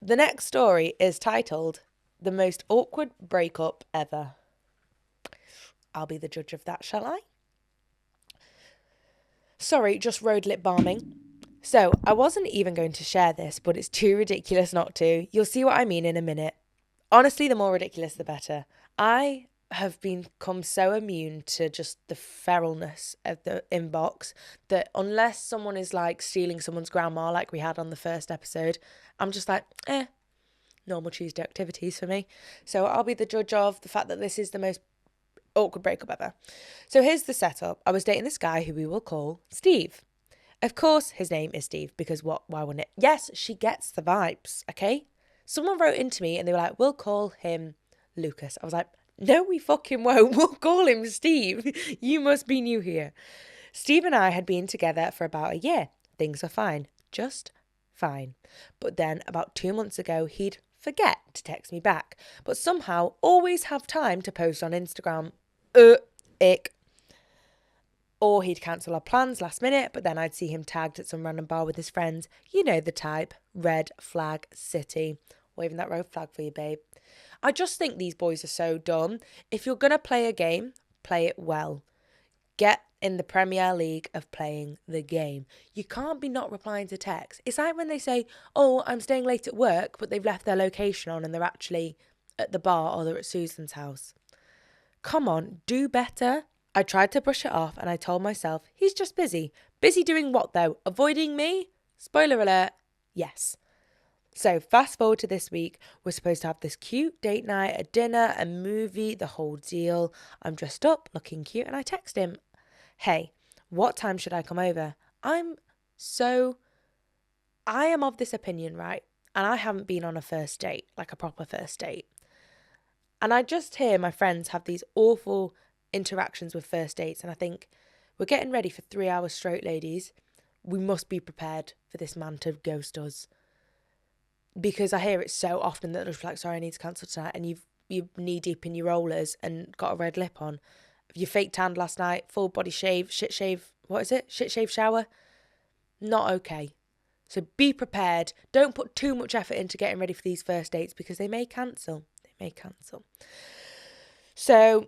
The next story is titled The Most Awkward Breakup Ever. I'll be the judge of that, shall I? Sorry, just road lip balming. So, I wasn't even going to share this, but it's too ridiculous not to. You'll see what I mean in a minute. Honestly, the more ridiculous, the better. I have become so immune to just the feralness of the inbox that unless someone is like stealing someone's grandma like we had on the first episode, I'm just like, normal Tuesday activities for me. So I'll be the judge of the fact that this is the most awkward breakup ever. So here's the setup. I was dating this guy who we will call Steve. Of course, his name is Steve because what? Why wouldn't it? Yes, she gets the vibes, okay? Someone wrote into me and they were like, we'll call him Lucas. I was like, no, we fucking won't. We'll call him Steve. You must be new here. Steve and I had been together for about a year. Things were fine. Just fine. But then about 2 months ago, he'd forget to text me back, but somehow always have time to post on Instagram. Ick. Or he'd cancel our plans last minute, but then I'd see him tagged at some random bar with his friends. You know the type. Red flag city. Waving that red flag for you, babe. I just think these boys are so dumb. If you're going to play a game, play it well. Get in the Premier League of playing the game. You can't be not replying to texts. It's like when they say, oh, I'm staying late at work, but they've left their location on and they're actually at the bar or they're at Susan's house. Come on, do better. I tried to brush it off and I told myself, he's just busy. Busy doing what though? Avoiding me? Spoiler alert, yes. So fast forward to this week, we're supposed to have this cute date night, a dinner, a movie, the whole deal. I'm dressed up, looking cute, and I text him, hey, what time should I come over? I am of this opinion, right? And I haven't been on a first date, like a proper first date. And I just hear my friends have these awful interactions with first dates, and I think we're getting ready for 3 hours straight, ladies. We must be prepared for this man to ghost us. Because I hear it so often that they're just like, sorry, I need to cancel tonight, and you're knee deep in your rollers and got a red lip on. You fake tanned last night, full body shave, shit shave, what is it? Shit shave shower? Not okay. So be prepared. Don't put too much effort into getting ready for these first dates because they may cancel. So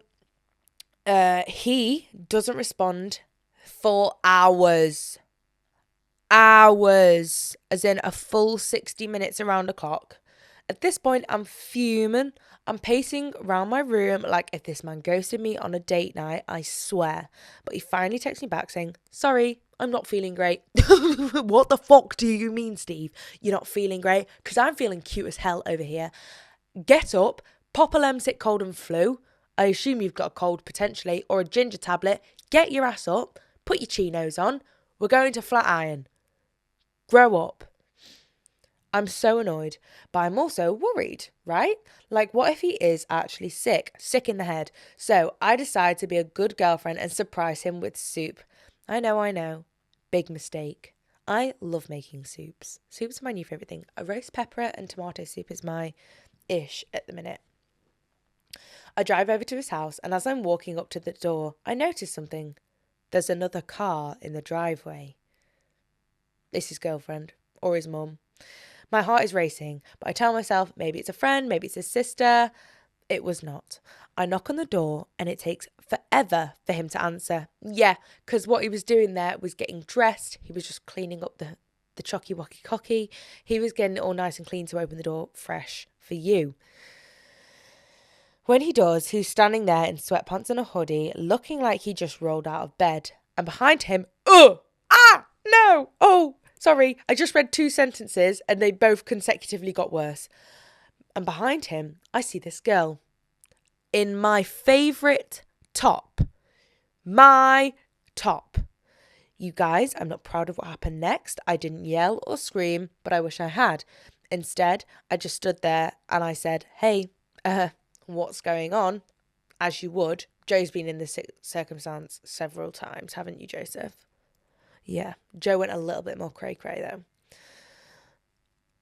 he doesn't respond for hours. Hours, as in a full 60 minutes around the clock. At this point, I'm fuming. I'm pacing around my room like if this man ghosted me on a date night, I swear. But he finally texts me back saying, sorry, I'm not feeling great. What the fuck do you mean, Steve? You're not feeling great? Because I'm feeling cute as hell over here. Get up, pop a Lemsip cold and flu. I assume you've got a cold potentially, or a ginger tablet. Get your ass up, put your chinos on. We're going to Flatiron. Grow up. I'm so annoyed, but I'm also worried, right? Like, what if he is actually sick in the head? So I decide to be a good girlfriend and surprise him with soup. I know. Big mistake. I love making soups. Soups are my new favourite thing. A roast pepper and tomato soup is my ish at the minute. I drive over to his house, and as I'm walking up to the door, I notice something. There's another car in the driveway. It's his girlfriend or his mum. My heart is racing, but I tell myself maybe it's a friend, maybe it's his sister. It was not. I knock on the door and it takes forever for him to answer. Yeah, because what he was doing there was getting dressed. He was just cleaning up the chocky wocky cocky. He was getting it all nice and clean to open the door fresh for you. When he does, he's standing there in sweatpants and a hoodie, looking like he just rolled out of bed. And behind him, no, sorry, I just read 2 sentences and they both consecutively got worse. And behind him, I see this girl in my favourite top. My top. You guys, I'm not proud of what happened next. I didn't yell or scream, but I wish I had. Instead, I just stood there and I said, hey, what's going on? As you would. Joe's been in this circumstance several times, haven't you, Joseph? Yeah, Joe went a little bit more cray-cray though.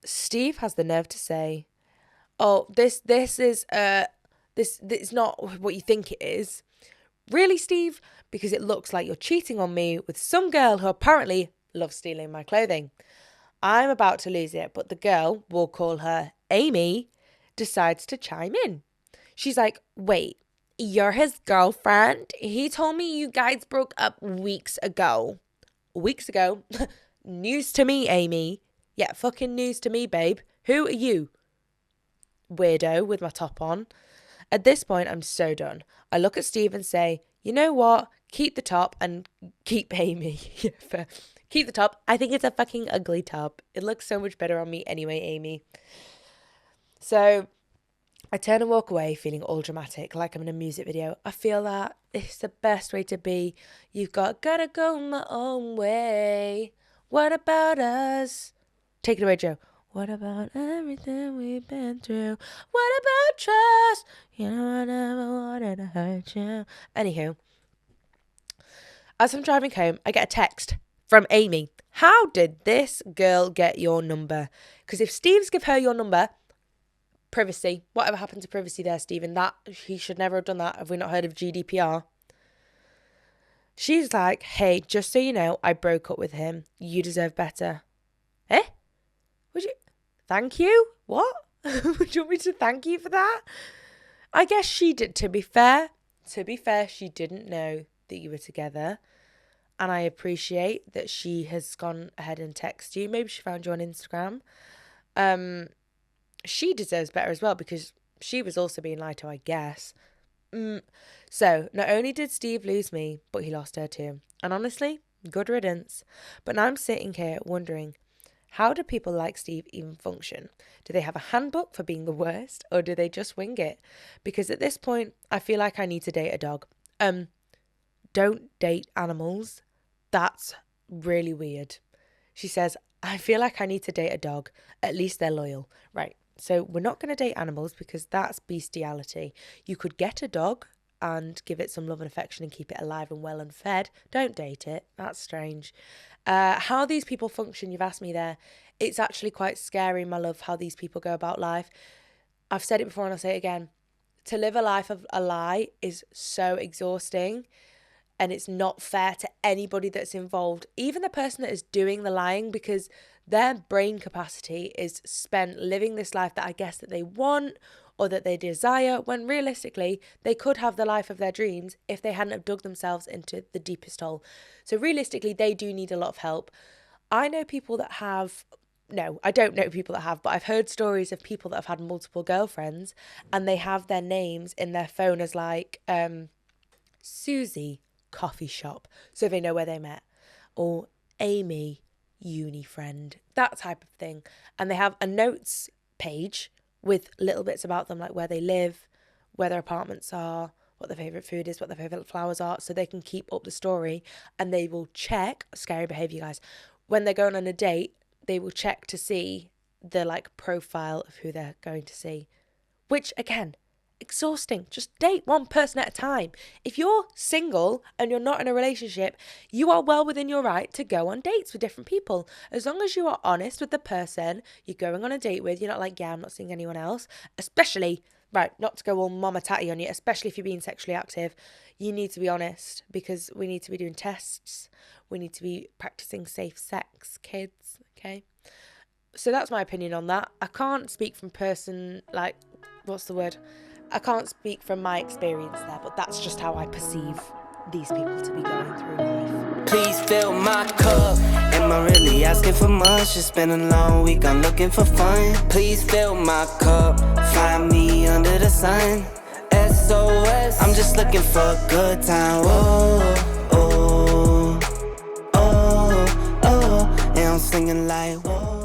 Steve has the nerve to say, oh, this is not what you think it is. Really, Steve? Because it looks like you're cheating on me with some girl who apparently loves stealing my clothing. I'm about to lose it, but the girl, we'll call her Amy, decides to chime in. She's like, wait, you're his girlfriend? He told me you guys broke up weeks ago. Weeks ago? News to me, Amy. Yeah, fucking news to me, babe. Who are you? Weirdo with my top on. At this point, I'm so done. I look at Steve and say, you know what? Keep the top and keep Amy. Yeah, fair. Keep the top. I think it's a fucking ugly top. It looks so much better on me anyway, Amy. So I turn and walk away feeling all dramatic, like I'm in a music video. I feel that it's the best way to be. You've gotta go my own way. What about us? Take it away, Joe. What about everything we've been through? What about trust? You know I never wanted to hurt you. Anywho, as I'm driving home, I get a text from Amy. How did this girl get your number? Because if Steve's give her your number, privacy. Whatever happened to privacy there, Stephen? That he should never have done that. Have we not heard of GDPR? She's like, hey, just so you know, I broke up with him. You deserve better. Eh? Would you? Thank you? What? Would you want me to thank you for that? I guess she did. To be fair, she didn't know that you were together. And I appreciate that she has gone ahead and texted you. Maybe she found you on Instagram. She deserves better as well because she was also being lied to, I guess. So, not only did Steve lose me, but he lost her too. And honestly, good riddance. But now I'm sitting here wondering, how do people like Steve even function? Do they have a handbook for being the worst, or do they just wing it? Because at this point, I feel like I need to date a dog. Don't date animals. That's really weird. She says, I feel like I need to date a dog. At least they're loyal. Right. So we're not going to date animals because that's bestiality. You could get a dog and give it some love and affection and keep it alive and well and fed. Don't date it. That's strange. How these people function, you've asked me there. It's actually quite scary, my love, how these people go about life. I've said it before and I'll say it again. To live a life of a lie is so exhausting. And it's not fair to anybody that's involved, even the person that is doing the lying, because their brain capacity is spent living this life that I guess that they want or that they desire, when realistically they could have the life of their dreams if they hadn't have dug themselves into the deepest hole. So realistically, they do need a lot of help. I know people that have... No, I don't know people that have, but I've heard stories of people that have had multiple girlfriends and they have their names in their phone as like Susie coffee shop, so they know where they met, or Amy uni friend, that type of thing. And they have a notes page with little bits about them, like where they live, where their apartments are, what their favourite food is, what their favourite flowers are, so they can keep up the story. And they will check, scary behaviour guys, when they're going on a date, they will check to see the like profile of who they're going to see, which again, exhausting. Just date one person at a time. If you're single and you're not in a relationship, you are well within your right to go on dates with different people. As long as you are honest with the person you're going on a date with, you're not like, yeah, I'm not seeing anyone else. Especially, right, not to go all mama tatty on you, especially if you're being sexually active, you need to be honest, because we need to be doing tests. We need to be practicing safe sex, kids, okay? So that's my opinion on that. I can't speak from I can't speak from my experience there, but that's just how I perceive these people to be going through life. Please fill my cup. Am I really asking for much? It's been a long week, I'm looking for fun. Please fill my cup. Find me under the sun. SOS, I'm just looking for a good time. Oh, oh, oh, oh. And I'm singing like, whoa.